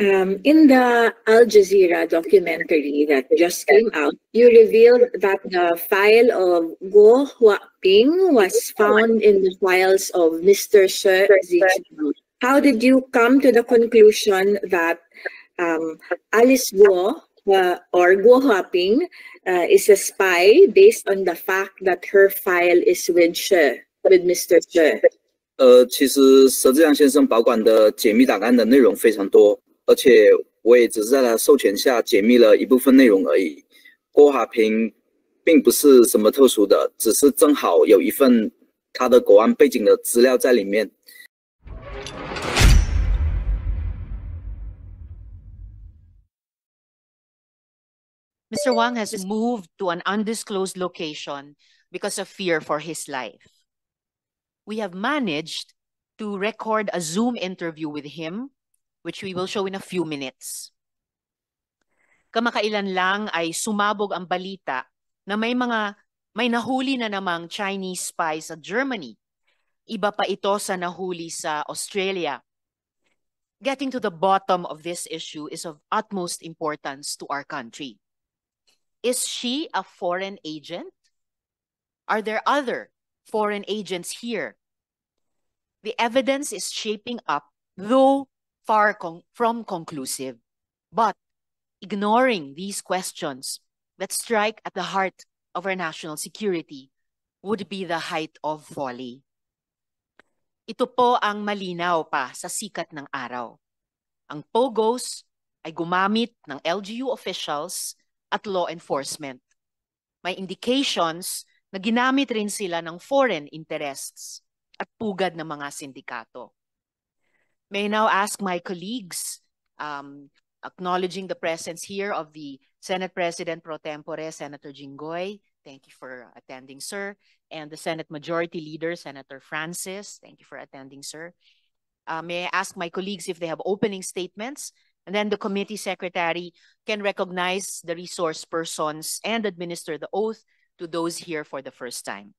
In the Al Jazeera documentary that just came out, you revealed that the file of Guo Huaping was found in the files of Mr. She Zijiang. How did you come to the conclusion that Alice Guo or Guo Huaping is a spy based on the fact that her file is with Mr. She? 其实佘志阳先生保管的解密档案的内容非常多，而且我也只是在他授权下解密了一部分内容而已。郭华平并不是什么特殊的，只是正好有一份他的国安背景的资料在里面。Mr. Wang has moved to an undisclosed location because of fear for his life. We have managed to record a Zoom interview with him, which we will show in a few minutes. Kamakailan lang ay sumabog ang balita na may nahuli na namang Chinese spy sa Germany. Iba pa ito sa nahuli sa Australia. Getting to the bottom of this issue is of utmost importance to our country. Is she a foreign agent? Are there other foreign agents here? The evidence is shaping up, though far from conclusive. But ignoring these questions that strike at the heart of our national security would be the height of folly. Ito po ang malinaw pa sa sikat ng araw. Ang POGOs ay gumamit ng LGU officials at law enforcement. May indications na ginamit rin sila ng foreign interests at pugad ng mga sindikato. May I now ask my colleagues, acknowledging the presence here of the Senate President Pro Tempore, Senator Jinggoy. Thank you for attending, sir. And the Senate Majority Leader, Senator Francis. Thank you for attending, sir. May I ask my colleagues if they have opening statements, and then the committee secretary can recognize the resource persons and administer the oath to those here for the first time.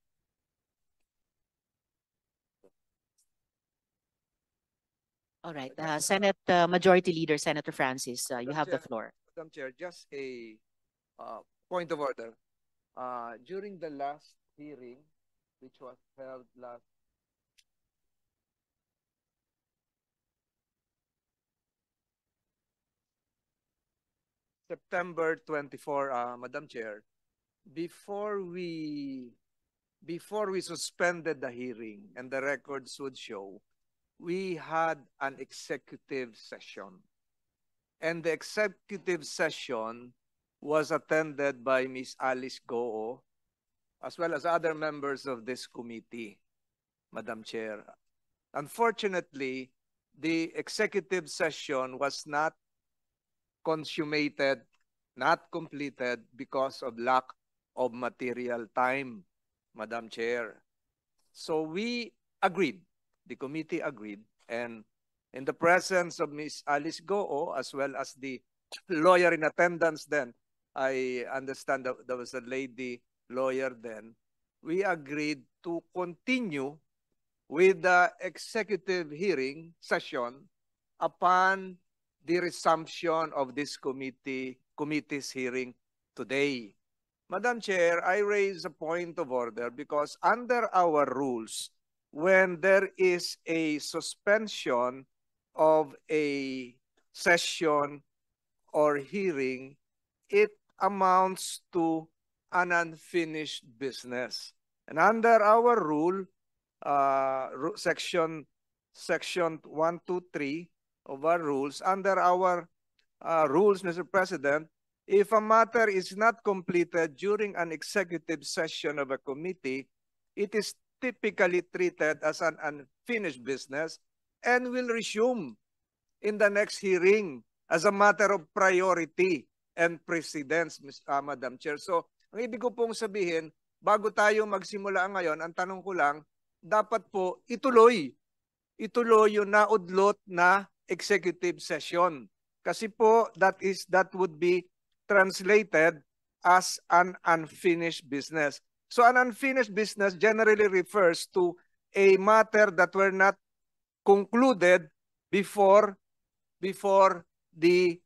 All right, Senate Majority Leader, Senator Francis, you have the floor. Madam Chair, just a point of order. During the last hearing, which was held last September 24, Madam Chair, before we suspended the hearing and the records would show, we had an executive session. And the executive session was attended by Ms. Alice Goo, as well as other members of this committee, Madam Chair. Unfortunately, the executive session was not consummated, not completed because of lack of material time, Madam Chair. So we agreed, the committee agreed, and in the presence of Ms. Alice Goo, as well as the lawyer in attendance then, I understand that there was a lady lawyer then, we agreed to continue with the executive hearing session upon the resumption of this committee's hearing today. Madam Chair, I raise a point of order because under our rules, when there is a suspension of a session or hearing, it amounts to an unfinished business. And under our rule, section 123 of our rules, under our rules, Mr. President, if a matter is not completed during an executive session of a committee, it is typically treated as an unfinished business and will resume in the next hearing as a matter of priority and precedence, Madam Chair. So, ang ibig ko pong sabihin, bago tayo magsimula ngayon, ang tanong ko lang, dapat po ituloy yung naudlot na executive session. Kasi po, that would be translated as an unfinished business. So an unfinished business generally refers to a matter that were not concluded before the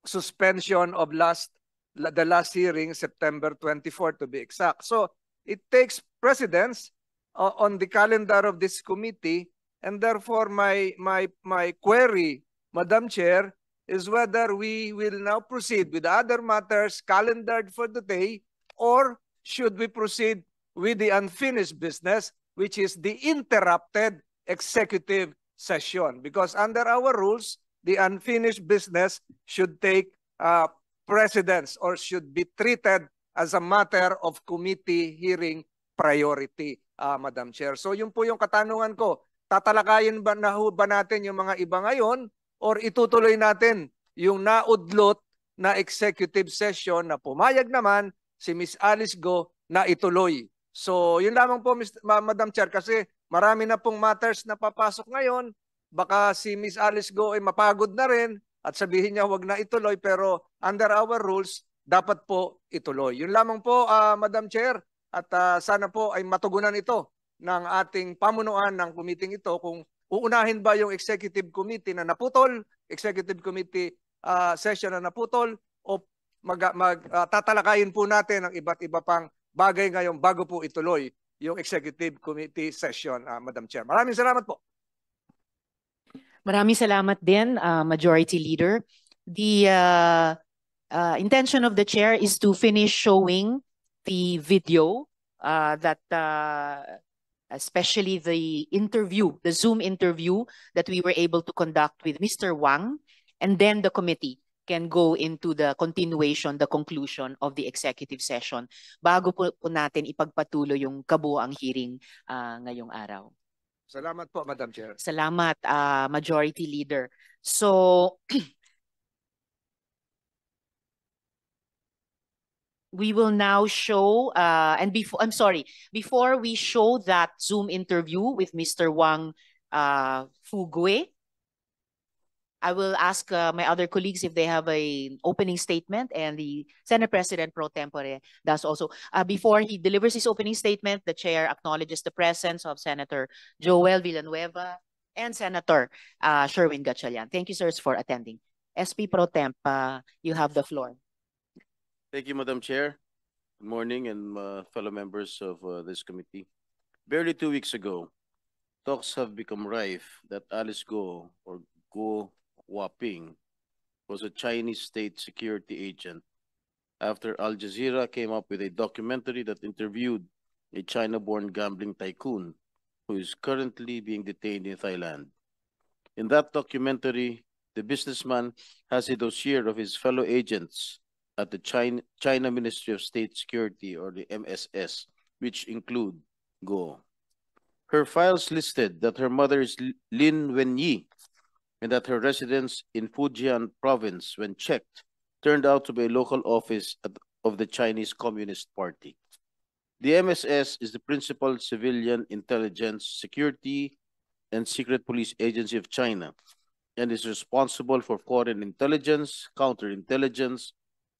suspension of the last hearing, September 24 to be exact. So it takes precedence on the calendar of this committee, and therefore my query, Madam Chair, is whether we will now proceed with other matters calendared for the day, or should we proceed with the unfinished business, which is the interrupted executive session? Because under our rules, the unfinished business should take precedence or should be treated as a matter of committee hearing priority, Madam Chair. So yun po yung katanungan ko. Tatalakayin ba natin yung mga iba ngayon, or itutuloy natin yung naudlot na executive session na pumayag naman si Ms. Alice Go na ituloy? So yun lamang po, Madam Chair, kasi marami na pong matters na papasok ngayon. Baka si Ms. Alice Go ay mapagod na rin at sabihin niya wag na ituloy, pero under our rules, dapat po ituloy. Yun lamang po, Madam Chair, at sana po ay matugunan ito ng ating pamunuan ng committee ito, kung uunahin ba yung executive committee na naputol, executive committee session na naputol, o tatalakayin po natin ang iba't iba pang bagay ngayon bago po ituloy yung executive committee session, Madam Chair. Maraming salamat po. Maraming salamat din, Majority Leader. The intention of the chair is to finish showing the video that especially the interview, the Zoom interview that we were able to conduct with Mr. Wang, and then the committee can go into the continuation, the conclusion of the executive session bago po natin ipagpatuloy yung kabuoang hearing ngayong araw. Salamat po, Madam Chair. Salamat, Majority Leader. So, we will now show, before we show that Zoom interview with Mr. Wang Fugue, I will ask my other colleagues if they have an opening statement, and the Senate President pro tempore does also. Before he delivers his opening statement, the chair acknowledges the presence of Senator Joel Villanueva and Senator Sherwin Gatchalian. Thank you, sirs, for attending. SP Pro Temp, you have the floor. Thank you, Madam Chair. Good morning, and fellow members of this committee. Barely 2 weeks ago, talks have become rife that Alice Go, or Go Waping, was a Chinese state security agent after Al Jazeera came up with a documentary that interviewed a China-born gambling tycoon who is currently being detained in Thailand. In that documentary, the businessman has a dossier of his fellow agents at the China Ministry of State Security, or the MSS, which include Go. Her files listed that her mother is Lin Wenyi, and that her residence in Fujian province, when checked, turned out to be a local office of the Chinese Communist Party. The MSS is the principal civilian intelligence, security, and secret police agency of China, and is responsible for foreign intelligence, counterintelligence,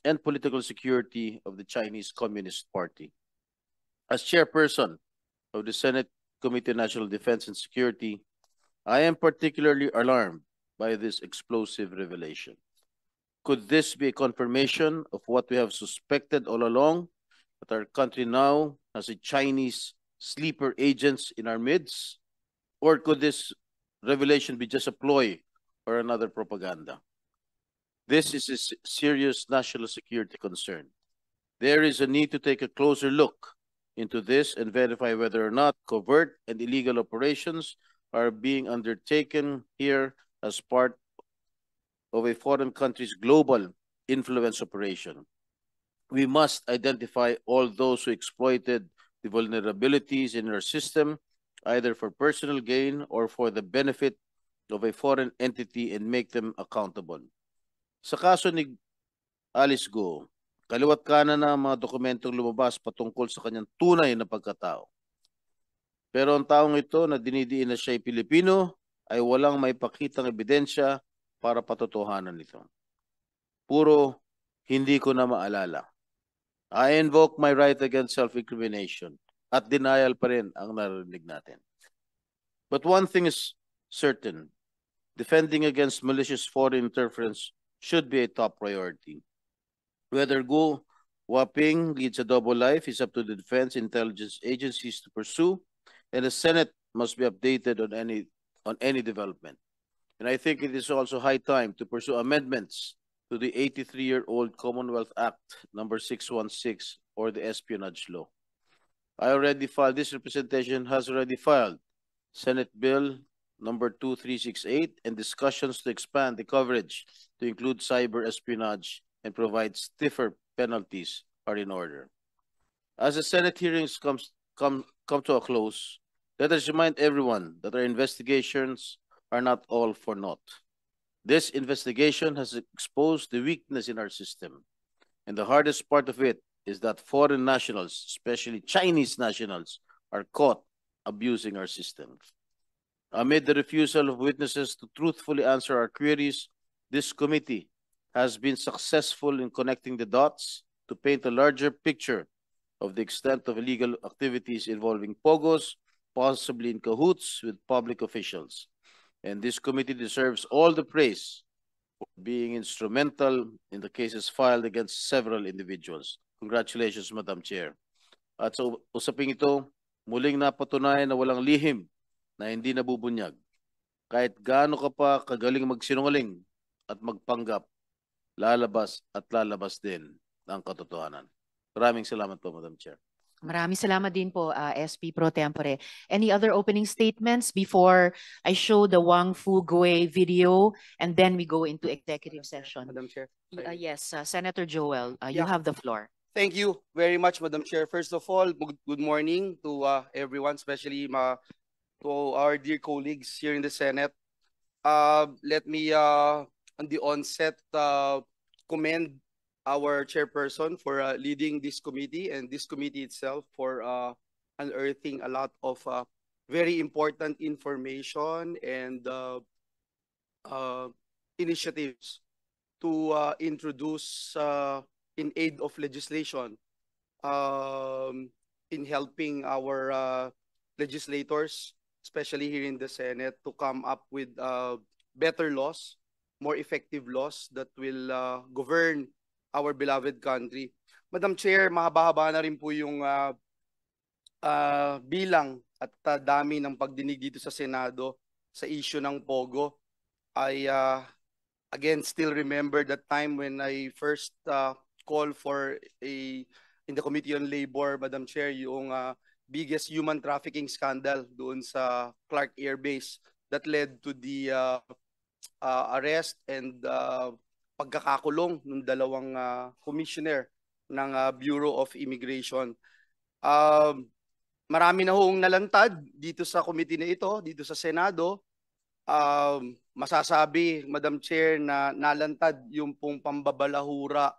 and political security of the Chinese Communist Party. As chairperson of the Senate Committee on National Defense and Security, I am particularly alarmed by this explosive revelation. Could this be a confirmation of what we have suspected all along, that our country now has a Chinese sleeper agents in our midst? Or could this revelation be just a ploy or another propaganda? This is a serious national security concern. There is a need to take a closer look into this and verify whether or not covert and illegal operations are being undertaken here as part of a foreign country's global influence operation. We must identify all those who exploited the vulnerabilities in our system, either for personal gain or for the benefit of a foreign entity, and make them accountable. Sa kaso ni Alice Go, kaliwat kanan na mga dokumentong lumabas patungkol sa kanyang tunay na pagkatao. Pero ang taong ito na dinidiin na siya ay Pilipino ay walang maipakitang ebidensya para patotohanan nito. Puro hindi ko na maalala. I invoke my right against self-incrimination, at denial pa rin ang narinig natin. But one thing is certain, Defending against malicious foreign interference should be a top priority. Whether Go Huaping leads a double life is up to the defense intelligence agencies to pursue, and the Senate must be updated on any development. And I think it is also high time to pursue amendments to the 83-year-old Commonwealth Act number 616 or the espionage law. This representation has already filed Senate Bill number 2368 and discussions to expand the coverage to include cyber espionage and provide stiffer penalties are in order. As the Senate hearings come to a close, let us remind everyone that our investigations are not all for naught. This investigation has exposed the weakness in our system, and the hardest part of it is that foreign nationals, especially Chinese nationals, are caught abusing our system. Amid the refusal of witnesses to truthfully answer our queries, this committee has been successful in connecting the dots to paint a larger picture of the extent of illegal activities involving POGOs, possibly in cahoots with public officials. And this committee deserves all the praise for being instrumental in the cases filed against several individuals. Congratulations, Madam Chair. At sa usaping ito, muling napatunayan na walang lihim na hindi nabubunyag. Kahit gaano ka pa kagaling magsinungaling at magpanggap, lalabas at lalabas din ang katotohanan. Maraming salamat po, Madam Chair. Maraming salamat din po, SP Pro Tempore. Any other opening statements before I show the Wang Fu Gui video and then we go into executive session? Madam Chair. Yes, Senator Joel, you Yeah. have the floor. Thank you very much, Madam Chair. First of all, good morning to everyone, especially to our dear colleagues here in the Senate. Let me, on the onset, commend our chairperson for leading this committee and this committee itself for unearthing a lot of very important information and initiatives to introduce in aid of legislation in helping our legislators, especially here in the Senate, to come up with better laws, more effective laws that will govern our beloved country. Madam Chair, mahaba-haba na rin po yung bilang at dami ng pagdinig dito sa Senado sa issue ng POGO. I again still remember that time when I first called for in the Committee on Labor, Madam Chair, yung biggest human trafficking scandal doon sa Clark Air Base that led to the arrest and pagkakakulong ng dalawang commissioner ng Bureau of Immigration. Marami na hoong nalantad dito sa committee na ito, dito sa Senado. Masasabi, Madam Chair, na nalantad yung pong pambabalahura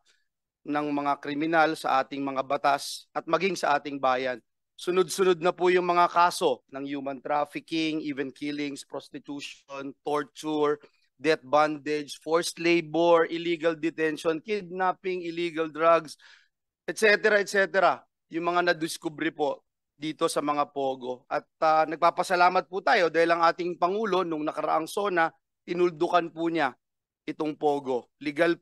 ng mga kriminal sa ating mga batas at maging sa ating bayan. Sunod-sunod na po yung mga kaso ng human trafficking, even killings, prostitution, torture, death bondage, forced labor, illegal detention, kidnapping, illegal drugs, etc. etc. Yung mga nadiskubre po dito sa mga POGO. At nagpapasalamat po tayo dahil ang ating Pangulo nung nakaraang SONA, tinuldukan po niya itong POGO. Legal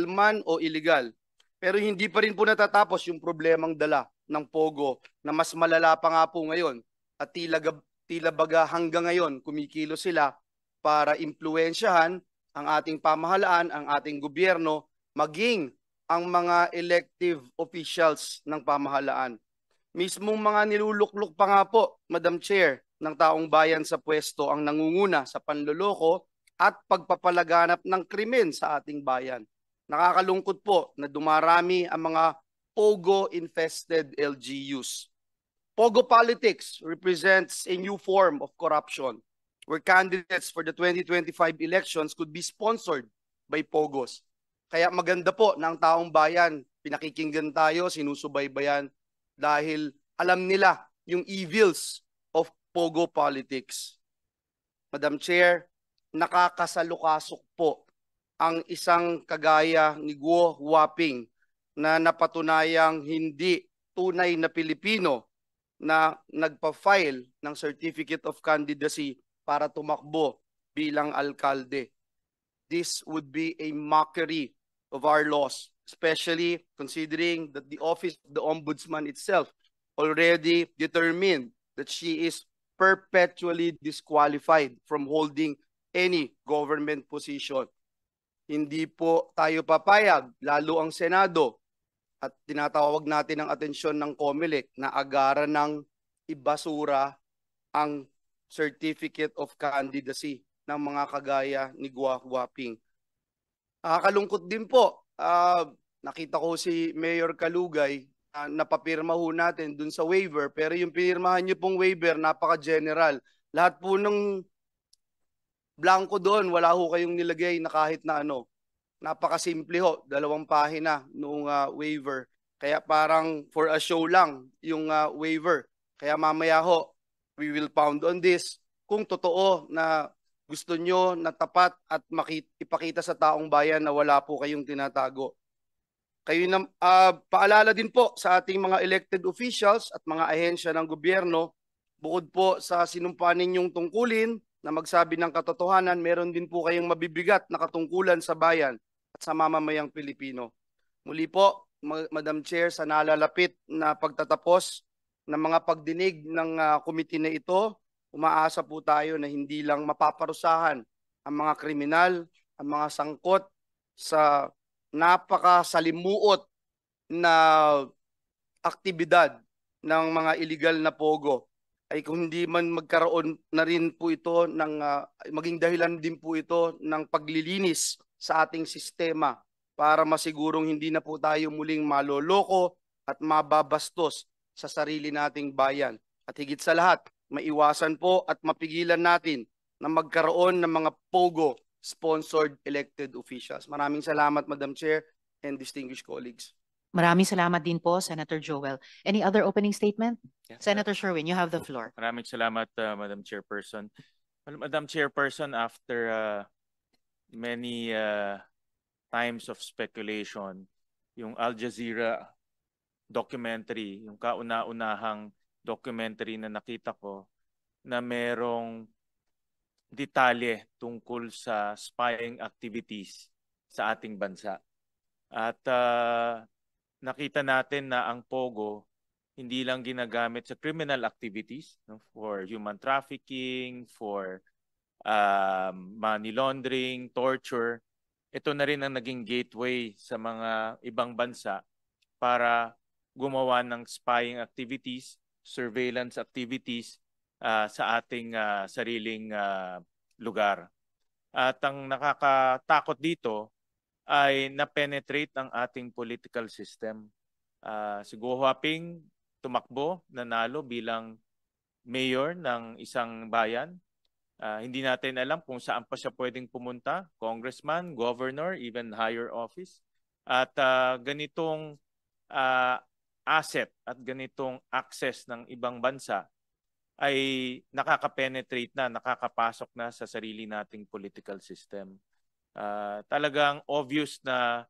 man o illegal. Pero hindi pa rin po natatapos yung problemang dala ng POGO na mas malala pa nga po ngayon. At tila baga hanggang ngayon kumikilo sila para impluwensyahan ang ating pamahalaan, ang ating gobyerno, maging ang mga elective officials ng pamahalaan. Mismong mga niluluklok pa nga po, Madam Chair, ng taong bayan sa pwesto ang nangunguna sa panloloko at pagpapalaganap ng krimen sa ating bayan. Nakakalungkot po na dumarami ang mga POGO-infested LGUs. POGO politics represents a new form of corruption where candidates for the 2025 elections could be sponsored by POGOs. Kaya maganda po na ang taong bayan, pinakikinggan tayo, sinusubaybayan dahil alam nila yung evils of POGO politics. Madam Chair, nakakasalukasok po ang isang kagaya ni Guo Huaping na napatunayang hindi tunay na Pilipino na nagpa-file ng Certificate of Candidacy para tumakbo bilang alkalde. This would be a mockery of our laws, especially considering that the office of the ombudsman itself already determined that she is perpetually disqualified from holding any government position. Hindi po tayo papayag, lalo ang Senado, at tinatawag natin ang atensyon ng COMELEC na agaran ng ibasura ang Certificate of Candidacy ng mga kagaya ni Gua Guaping. Nakakalungkot din po, nakita ko si Mayor Kalugay, napapirma ho natin dun sa waiver, pero yung pinirmahan niyo pong waiver, napaka-general. Lahat po ng blanco doon, wala ho kayong nilagay na kahit na ano. Napakasimple ho, 2 pahina noong waiver. Kaya parang for a show lang yung waiver. Kaya mamaya ho, we will pound on this. Kung totoo na gusto nyo na tapat at ipakita sa taong bayan na wala po kayong tinatago. Kayo na, paalala din po sa ating mga elected officials at mga ahensya ng gobyerno, bukod po sa sinumpaan ninyong tungkulin na magsabi ng katotohanan, meron din po kayong mabibigat na katungkulan sa bayan at sa mamamayang Pilipino. Muli po, Madam Chair, sa nalalapit na pagtatapos ng mga pagdinig ng komite na ito, umaasa po tayo na hindi lang mapaparusahan ang mga kriminal, ang mga sangkot sa napakasalimuot na aktibidad ng mga illegal na pogo, ay kung hindi man magkaroon na rin po ito ng maging dahilan din po ito ng paglilinis sa ating sistema para masigurong hindi na po tayo muling maloloko at mababastos sa sarili nating bayan. At higit sa lahat, maiwasan po at mapigilan natin na magkaroon ng mga pogo-sponsored elected officials. Maraming salamat, Madam Chair and distinguished colleagues. Maraming salamat din po, Senator Joel. Any other opening statement? Yeah. Senator Sherwin, you have the floor. Maraming salamat, Madam Chairperson. Madam Chairperson, after many times of speculation, yung Al Jazeera documentary, yung kauna-unahang documentary na nakita ko na merong detalye tungkol sa spying activities sa ating bansa. At nakita natin na ang POGO hindi lang ginagamit sa criminal activities, no, for human trafficking, for money laundering, torture. Ito na rin ang naging gateway sa mga ibang bansa para gumawa ng spying activities, surveillance activities sa ating sariling lugar. At ang nakakatakot dito ay na-penetrate ang ating political system. Si Go Huaping tumakbo, nanalo bilang mayor ng isang bayan. Hindi natin alam kung saan pa siya pwedeng pumunta, congressman, governor, even higher office. At ganitong asset at ganitong access ng ibang bansa ay nakaka-penetrate na, nakakapasok na sa sarili nating political system. Talagang obvious na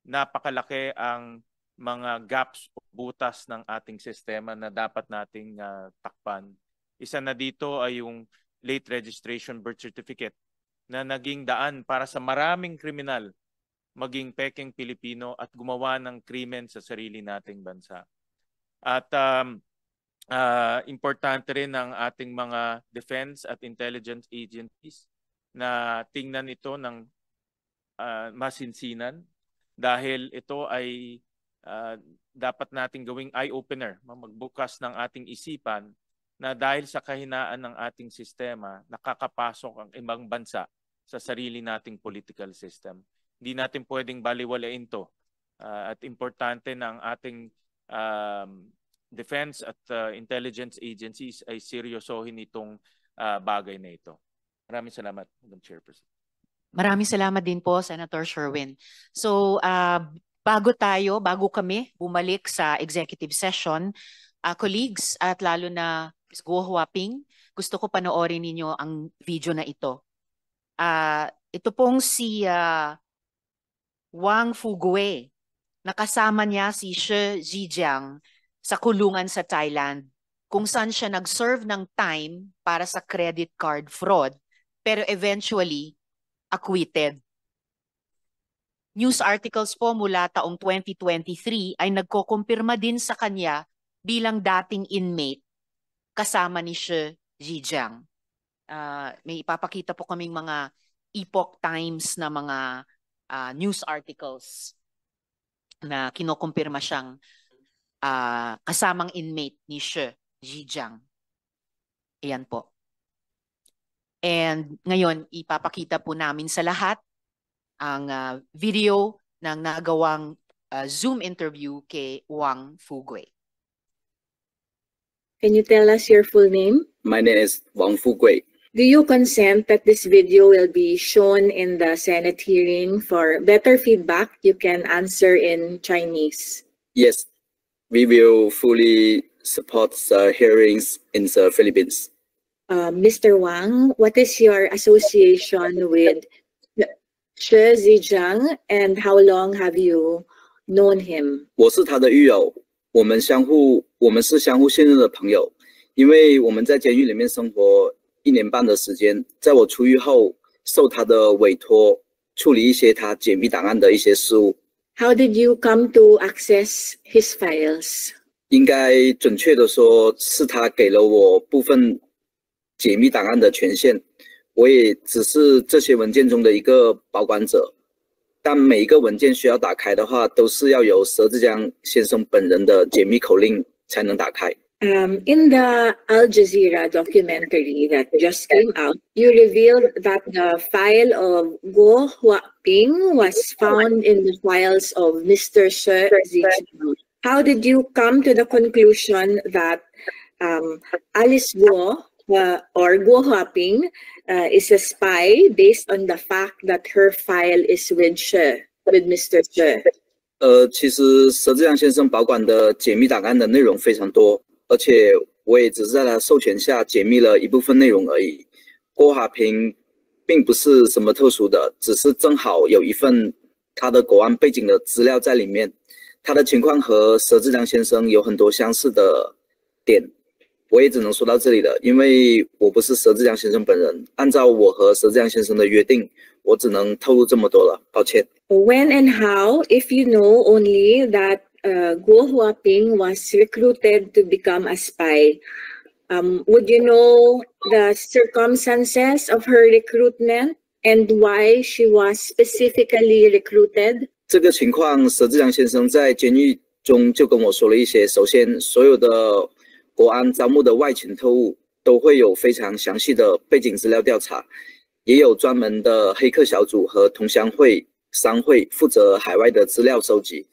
napakalaki ang mga gaps o butas ng ating sistema na dapat nating takpan. Isa na dito ay yung late registration birth certificate na naging daan para sa maraming kriminal maging peking Pilipino at gumawa ng krimen sa sarili nating bansa. At importante rin ang ating mga defense at intelligence agencies na tingnan ito ng masinsinan dahil ito ay dapat nating gawing eye-opener, magbukas ng ating isipan na dahil sa kahinaan ng ating sistema, nakakapasok ang ibang bansa sa sarili nating political system. Hindi natin pwedeng baliwalain ito at importante na ang ating defense at intelligence agencies ay seryosohin itong bagay na ito. Maraming salamat, Madam Chairperson. Maraming salamat din po, Senator Sherwin. So, bago kami bumalik sa executive session, colleagues at lalo na Ms. Go Huaping, gusto ko panoorin ninyo ang video na ito. Ito pong si Wang Fugue, nakasama niya si Shi Zhejiang sa kulungan sa Thailand kung saan siya nag-serve ng time para sa credit card fraud. pero eventually acquitted. News articles po mula taong 2023 ay nagkokumpirma din sa kanya bilang dating inmate kasama ni Shi Zhejiang. May ipapakita po kaming mga Epoch Times na mga news articles na kinukumpirma siyang kasamang inmate ni Shi Zhejiang. Ayan po. And ngayon, ipapakita po namin sa lahat ang video ng nagawang Zoom interview kay Wang Fugui. Can you tell us your full name? My name is Wang Fugui. Do you consent that this video will be shown in the Senate hearing? For better feedback, you can answer in Chinese. Yes, we will fully support the hearings in the Philippines. Mr. Wang, what is your association with Shi Zhejiang, and how long have you known him? 我是他的狱友，我们是相互信任的朋友，因为我们在监狱里面生活1年半的时间，在我出狱后，受他的委托处理一些他解密档案的一些事务。How did you come to access his files? 应该准确的说，是他给了我部分解密档案的权限。 我也只是这些文件中的一个保管者，但每一个文件需要打开的话，都是要由佘志江先生本人的解密口令才能打开。In the Al Jazeera documentary that just came out, you revealed that the file of Guo Huaping was found in the files of Mr. Shi Zhejiang. How did you come to the conclusion that Alice Guo or Guo Huaping is a spy based on the fact that her file is with Mr. Shi? 其实佘志江先生保管的解密档案的内容非常多，而且我也只是在他授权下解密了一部分内容而已。郭华平并不是什么特殊的，只是正好有一份他的国安背景的资料在里面。他的情况和佘志江先生有很多相似的点。 我也只能说到这里了，因为我不是佘志江先生本人。按照我和佘志江先生的约定，我只能透露这么多了，抱歉。When and how, if you know only that Guo Huaping was recruited to become a spy, would you know the circumstances of her recruitment and why she was specifically recruited? 这个情况，佘志江先生在监狱中就跟我说了一些。首先，所有的 国安招募的外勤特务都会有非常详细的背景资料调查，也有专门的黑客小组和同乡会、商会负责海外的资料收集，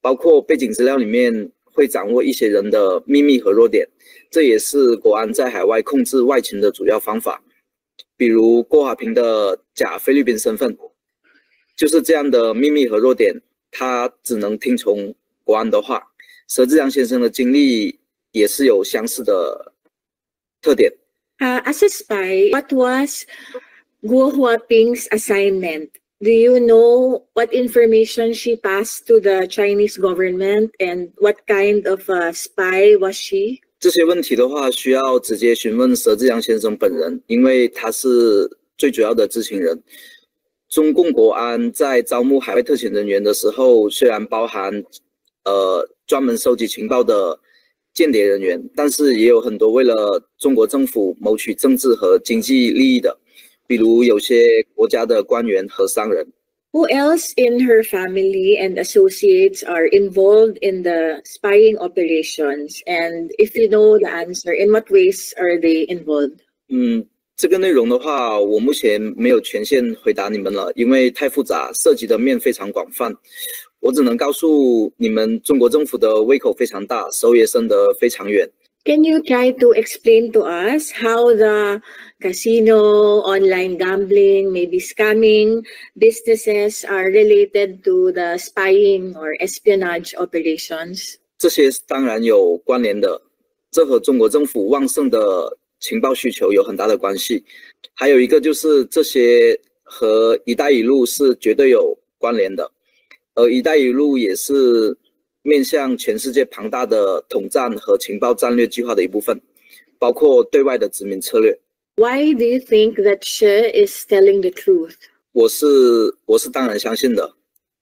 包括背景资料里面会掌握一些人的秘密和弱点，这也是国安在海外控制外勤的主要方法。比如郭华平的假菲律宾身份，就是这样的秘密和弱点，他只能听从国安的话。佘志江先生的经历 也是有相似的特点。As a spy, what was Guo Huaping's assignment? Do you know what information she passed to the Chinese government and what kind of a spy was she? 这些问题的话，需要直接询问佘志江先生本人，因为他是最主要的知情人。中共国安在招募海外特遣人员的时候，虽然包含专门收集情报的 间谍人员，但是也有很多为了中国政府谋取政治和经济利益的，比如有些国家的官员和商人。Who else in her family and associates are involved in the spying operations? And if you know the answer, in what ways are they involved? 这个内容的话，我目前没有权限回答你们了，因为太复杂，涉及的面非常广泛。 我只能告诉你们，中国政府的胃口非常大，手也伸得非常远。Can you try to explain to us how the casino, online gambling, maybe scamming businesses are related to the spying or espionage operations? 这些当然有关联的，这和中国政府旺盛的情报需求有很大的关系。还有一个就是这些和“一带一路”是绝对有关联的。 而“一带一路”也是面向全世界庞大的统战和情报战略计划的一部分，包括对外的殖民策略。Why do you think that She is telling the truth? 我是当然相信的。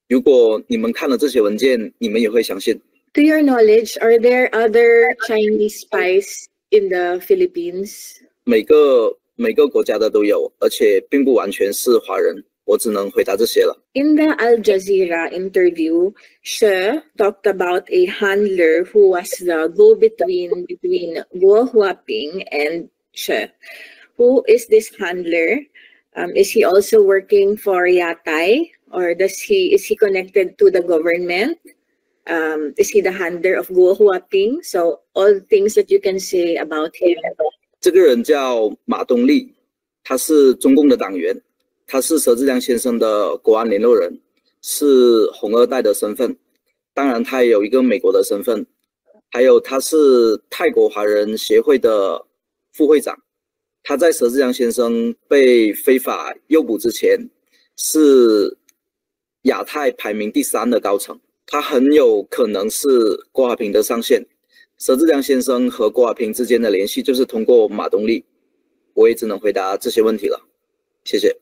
如果你们看了这些文件，你们也会相信。To your knowledge, are there other Chinese spies in the Philippines? 每个国家的都有，而且并不完全是华人。我只能回答这些了。In the Al Jazeera interview, She talked about a handler who was the go-between between Guo Huaping and She. Who is this handler? Is he also working for Yatai, or is he connected to the government? Is he the handler of Guo Huaping? So all things that you can say about him. 这个人叫马东立，他是中共的党员。他是佘志亮先生的国安联络人，是红二代的身份，当然他也有一个美国的身份，还有他是泰国华人协会的副会长。他在佘志亮先生被非法诱捕之前，是亚太排名第3的高层。他很有可能是郭华平的上线。佘志亮先生和郭华平之间的联系就是通过马东立。我也只能回答这些问题了，谢谢。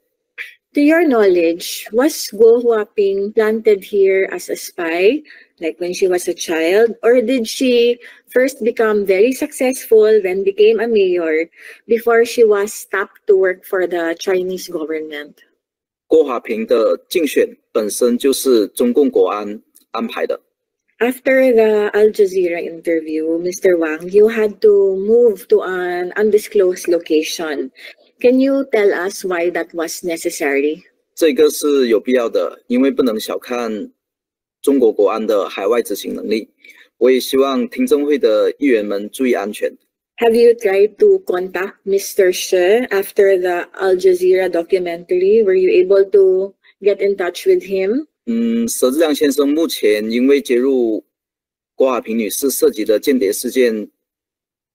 To your knowledge, was Guo Huaping planted here as a spy, like when she was a child, or did she first become very successful, then became a mayor, before she was tapped to work for the Chinese government? 郭华平的竞选本身就是中共国安安排的。After the Al Jazeera interview, Mr. Wang, you had to move to an undisclosed location. Can you tell us why that was necessary? 这个是有必要的，因为不能小看中国国安的海外执行能力。我也希望听证会的议员们注意安全。Have you tried to contact Mr. She after the Al Jazeera documentary? Were you able to get in touch with him? 佘志亮先生目前因为揭露郭华平女士涉及的间谍事件，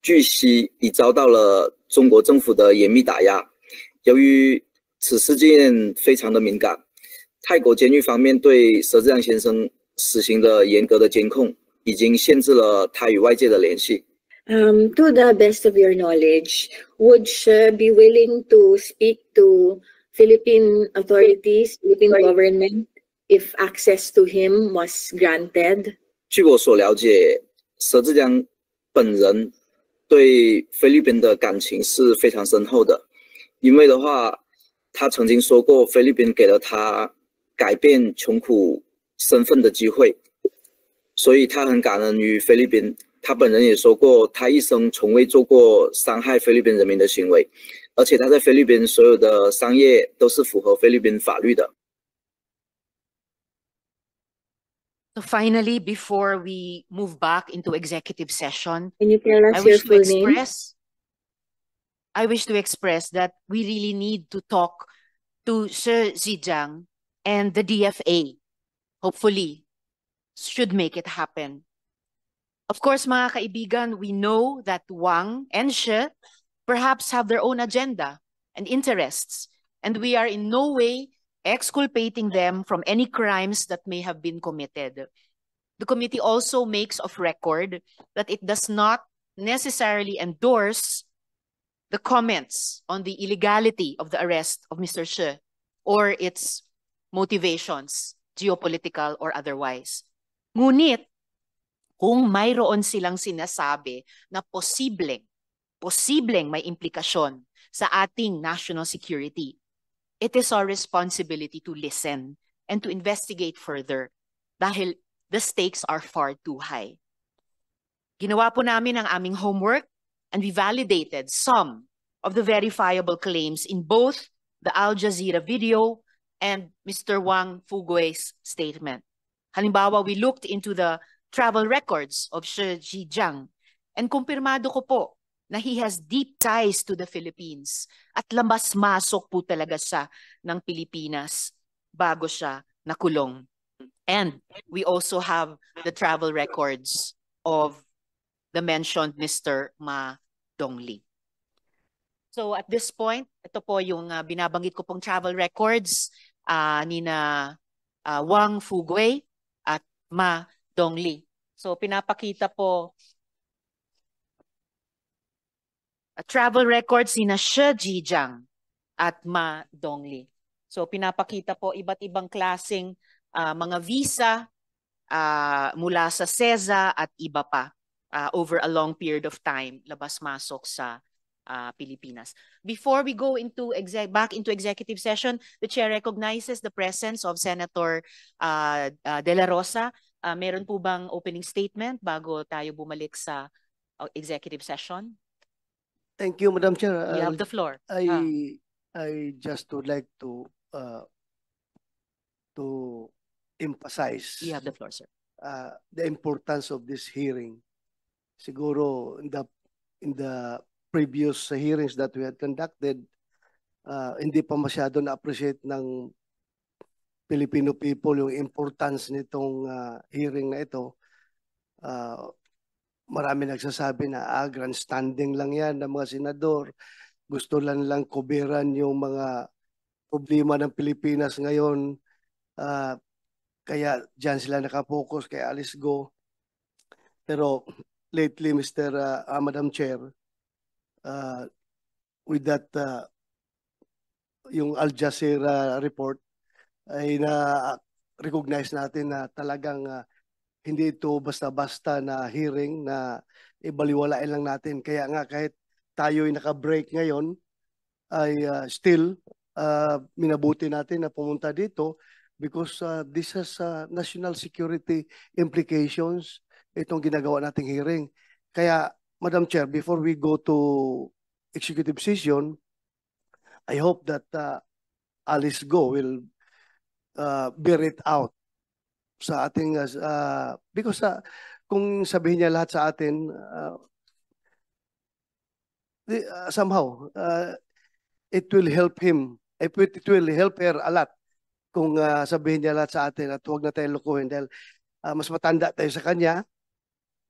据悉已遭到了中国政府的严密打压。由于此事件非常的敏感，泰国监狱方面对佘志亮先生实行的严格的监控，已经限制了他与外界的联系。To the best of your knowledge, would She be willing to speak to Philippine authorities, Philippine government, if access to him was granted? 据我所了解，佘志亮本人对菲律宾的感情是非常深厚的，因为的话，他曾经说过菲律宾给了他改变穷苦身份的机会，所以他很感恩于菲律宾。他本人也说过，他一生从未做过伤害菲律宾人民的行为，而且他在菲律宾所有的商业都是符合菲律宾法律的。So finally, before we move back into executive session, Can you tell us your full name? I wish to express that we really need to talk to She Zhejiang and the DFA. Hopefully, should make it happen. Of course, mga kaibigan, we know that Wang and She perhaps have their own agenda and interests, and we are in no way exculpating them from any crimes that may have been committed. The committee also makes of record that it does not necessarily endorse the comments on the illegality of the arrest of Mr. She or its motivations, geopolitical or otherwise. Ngunit, kung mayroon silang sinasabi na posibleng may implikasyon sa ating national security, it is our responsibility to listen and to investigate further dahil the stakes are far too high. Ginawa po namin ang aming homework and we validated some of the verifiable claims in both the Al Jazeera video and Mr. Wang Fugue's statement. Halimbawa, we looked into the travel records of She Zhejiang and kumpirmado ko po na he has deep ties to the Philippines at labas-masok po talaga siya ng Pilipinas bago siya nakulong. And we also have the travel records of the mentioned Mr. Ma Dongli. So at this point, ito po yung binabanggit ko pong travel records ni na Wang Fugue at Ma Dongli. So pinapakita po travel records ni Shi Jijiang at Ma Dongli. So pinapakita po iba't ibang klaseng mga visa mula sa SEZA at iba pa over a long period of time labas-masok sa Pilipinas. Before we go into back into executive session, the chair recognizes the presence of Senator De La Rosa. Meron po bang opening statement bago tayo bumalik sa executive session? Thank you, Madam Chair. You have the floor. I just would like to emphasize You have the floor, sir. the importance of this hearing. Siguro in the previous hearings that we had conducted, hindi pa masyado na-appreciate ng Filipino people yung importance nitong hearing na ito. Marami nagsasabi na grandstanding lang yan ng mga senador. Gusto lang kubiran yung mga problema ng Pilipinas ngayon. Kaya dyan sila nakapokus kay Alice Go. Pero lately, Madam Chair, with that yung Al Jazeera report ay na-recognize natin na talagang hindi ito basta-basta na hearing na ibaliwalain lang natin. Kaya nga kahit tayo ay naka-break ngayon ay still minabuti natin na pumunta dito because this has national security implications itong ginagawa nating hearing. Kaya Madam Chair, before we go to executive session, I hope that Alice Go will bear it out sa ating because kung sabihin niya lahat sa atin somehow it will help him, it will help her a lot kung sabihin niya lahat sa atin at huwag na tayo lukuhin dahil mas matanda tayo sa kanya,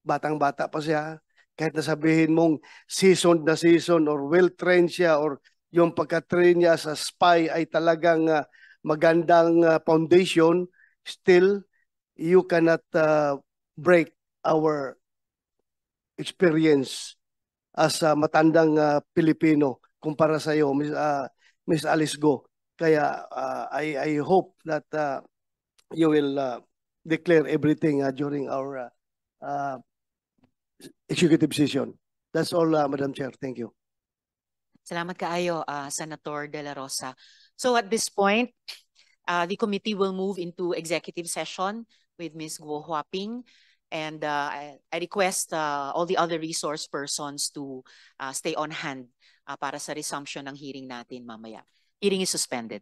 batang-bata pa siya. Kahit na sabihin mong seasoned na season or well-trained siya or yung pagka-train niya sa spy ay talagang magandang foundation, still you cannot break our experience as matandang Pilipino kumpara sa iyo, Miss Alice Go. Kaya I hope that you will declare everything during our executive session. That's all, Madam Chair. Thank you. Salamat kaayo, Senator De La Rosa. So at this point, the committee will move into executive session with Ms. Guo Huaping. And I request all the other resource persons to stay on hand para sa resumption ng hearing natin mamaya. Hearing is suspended.